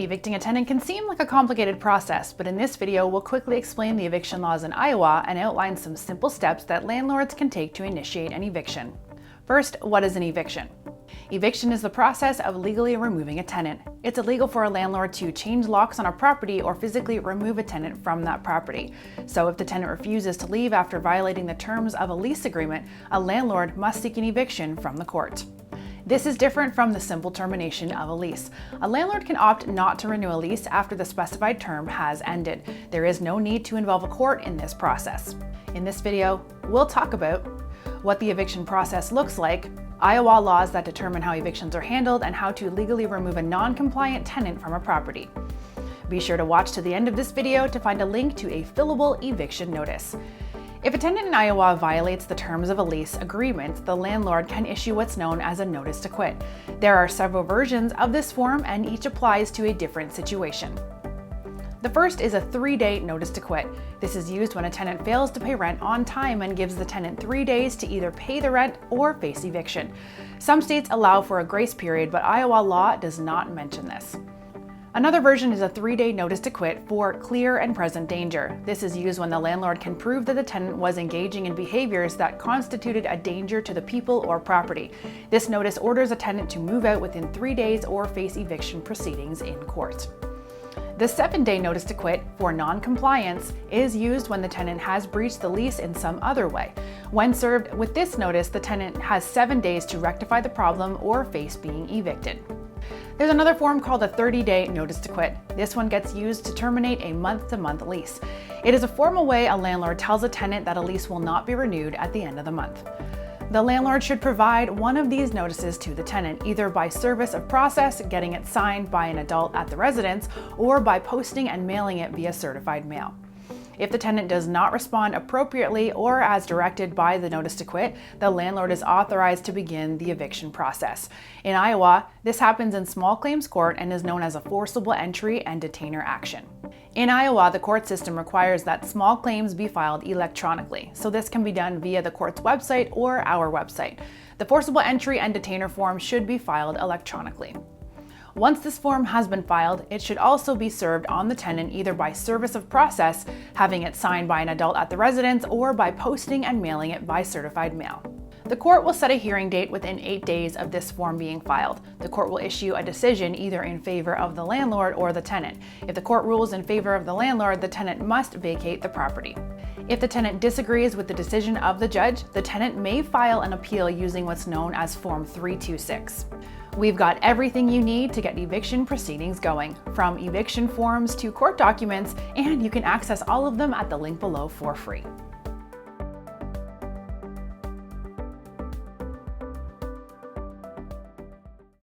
Evicting a tenant can seem like a complicated process, but in this video, we'll quickly explain the eviction laws in Iowa and outline some simple steps that landlords can take to initiate an eviction. First, what is an eviction? Eviction is the process of legally removing a tenant. It's illegal for a landlord to change locks on a property or physically remove a tenant from that property. So if the tenant refuses to leave after violating the terms of a lease agreement, a landlord must seek an eviction from the court. This is different from the simple termination of a lease. A landlord can opt not to renew a lease after the specified term has ended. There is no need to involve a court in this process. In this video, we'll talk about what the eviction process looks like, Iowa laws that determine how evictions are handled, and how to legally remove a non-compliant tenant from a property. Be sure to watch to the end of this video to find a link to a fillable eviction notice. If a tenant in Iowa violates the terms of a lease agreement, the landlord can issue what's known as a notice to quit. There are several versions of this form, and each applies to a different situation. The first is a 3-day notice to quit. This is used when a tenant fails to pay rent on time and gives the tenant 3 days to either pay the rent or face eviction. Some states allow for a grace period, but Iowa law does not mention this. Another version is a 3-day notice to quit for clear and present danger. This is used when the landlord can prove that the tenant was engaging in behaviors that constituted a danger to the people or property. This notice orders a tenant to move out within 3 days or face eviction proceedings in court. The 7-day notice to quit for non-compliance is used when the tenant has breached the lease in some other way. When served with this notice, the tenant has 7 days to rectify the problem or face being evicted. There's another form called a 30-day notice to quit. This one gets used to terminate a month-to-month lease. It is a formal way a landlord tells a tenant that a lease will not be renewed at the end of the month. The landlord should provide one of these notices to the tenant, either by service of process, getting it signed by an adult at the residence, or by posting and mailing it via certified mail. If the tenant does not respond appropriately or as directed by the notice to quit, the landlord is authorized to begin the eviction process. In Iowa, this happens in small claims court and is known as a forcible entry and detainer action. In Iowa, the court system requires that small claims be filed electronically, so this can be done via the court's website or our website. The forcible entry and detainer form should be filed electronically. Once this form has been filed, it should also be served on the tenant either by service of process, having it signed by an adult at the residence, or by posting and mailing it by certified mail. The court will set a hearing date within 8 days of this form being filed. The court will issue a decision either in favor of the landlord or the tenant. If the court rules in favor of the landlord, the tenant must vacate the property. If the tenant disagrees with the decision of the judge, the tenant may file an appeal using what's known as Form 326. We've got everything you need to get eviction proceedings going, from eviction forms to court documents, and you can access all of them at the link below for free.